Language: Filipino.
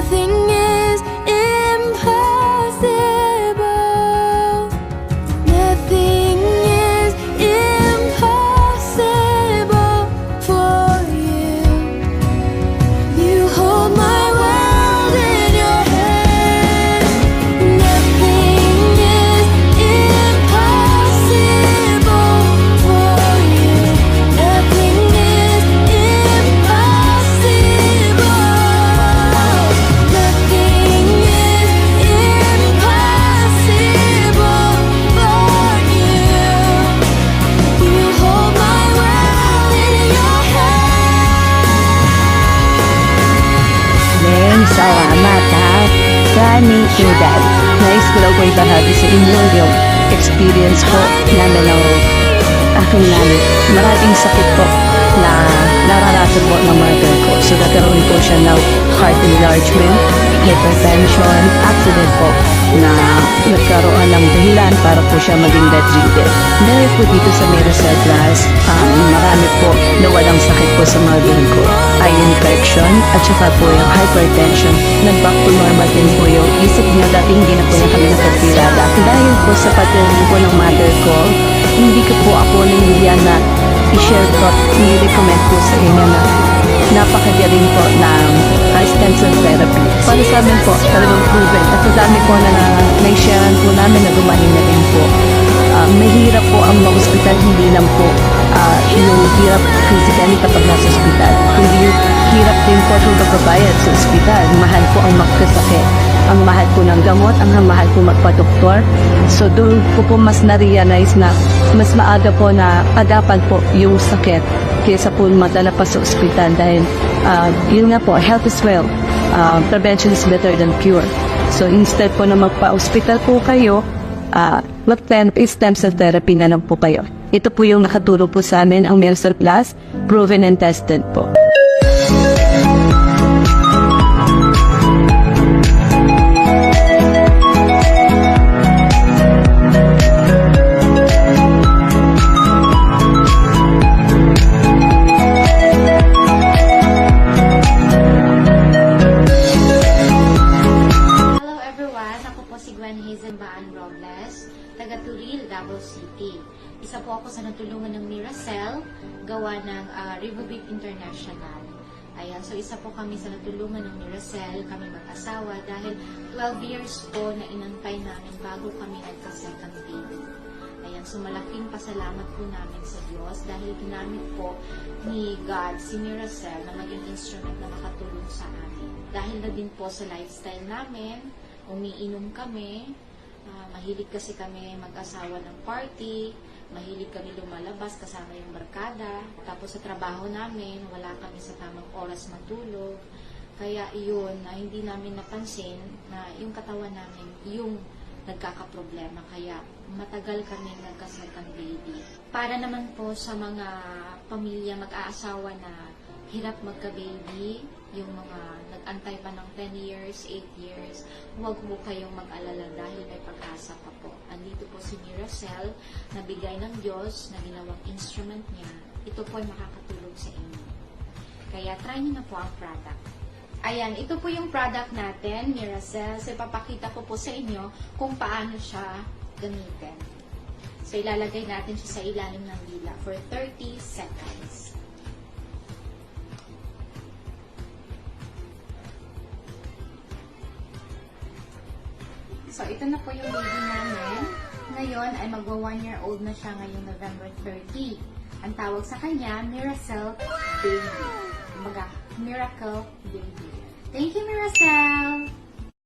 Nothing is impossible. Nothing is impossible for you. You hold my world in your hand. Nothing is impossible for you. Nothing is impossible. Nothing is impossible for you. You hold my world in your hand. Len, salamat ha. Kani Edad. Nais ko lang po ibahagi sa inyo yung experience ko namin ng aking nanay. Maraming sakit po na naranasan po ng mother ko. So nagkaroon po siya ng heart enlargement, hypertension, accident po na nagkaroon ng dahilan para po siya maging bedridden. Dahil po dito sa Miracel Plus, marami po nawalang sakit po sa mother ko. Eye infection at saka po yung hypertension. Nag-back to normal din po yung isip niya. Dati hindi na po niya kami nakapilala. Dahil po sa patuloy po ng mother ko, hindi ko po ako nangyayaan na i-share po, i-recommend po sa inyo na napakagaling po na stem cell therapy. Para sa amin po, talagang proven. At sa dami po na na-sharean po namin na gumaling na rin po. Mahirap po ang mag-hospital, hindi lang po yung hirap physically kapag nasa hospital. Kundi yung hirap din po yung pagbabayad sa hospital. Mahal po ang magkasakit. Ang mahal po ng gamot, ang mahal po magpa-doktor. So doon po mas na-realize na mas maaga po na agapan po yung sakit kaysa po madala pa sa ospital dahil yun nga po, health is wealth. Prevention is better than cure. So instead po na magpa-ospital po kayo, mag-plan stem cell therapy na lang po kayo. Ito po yung nakatulong po sa amin, ang Miracel Plus, proven and tested po. Taga Turil, Davao City. Isa po ako sa natulungan ng Miracel, gawa ng Riverbeat International. Ayan, so isa po kami sa natulungan ng Miracel, kami mag-asawa, dahil 12 years po na inantay namin bago kami nagka-second baby. Ayan, so malaking pasalamat po namin sa Diyos dahil ginamit po ni God si Miracel na maging instrument na makatulong sa amin. Dahil na din po sa lifestyle namin, umiinom kami, mahilig kasi kami mag-asawa ng party, mahilig kami lumalabas kasama yung barkada. Tapos sa trabaho namin, wala kami sa tamang oras matulog. Kaya iyon, hindi namin napansin na yung katawan namin, yung nagkakaproblema. Kaya matagal kami nagka-second baby. Para naman po sa mga pamilya mag-aasawa na hirap magka-baby, yung mga nag-antay pa ng 10 years, 8 years, huwag mo kayong mag-alala dahil may pag-asa pa po. Andito po si Miracel, na bigay ng Diyos, na ginawang instrument niya. Ito po ay makakatulong sa inyo. Kaya try niyo na po ang product. Ayan, ito po yung product natin, Miracel. So, ipapakita ko po sa inyo kung paano siya gamitin. So, ilalagay natin siya sa ilalim ng dila for 30 seconds. So, ito na po yung baby namin. Ngayon ay magwa 1-year-old na siya ngayong November 30. Ang tawag sa kanya, Miracel Baby. Kumbaga, Miracle Baby. Thank you, Miracel!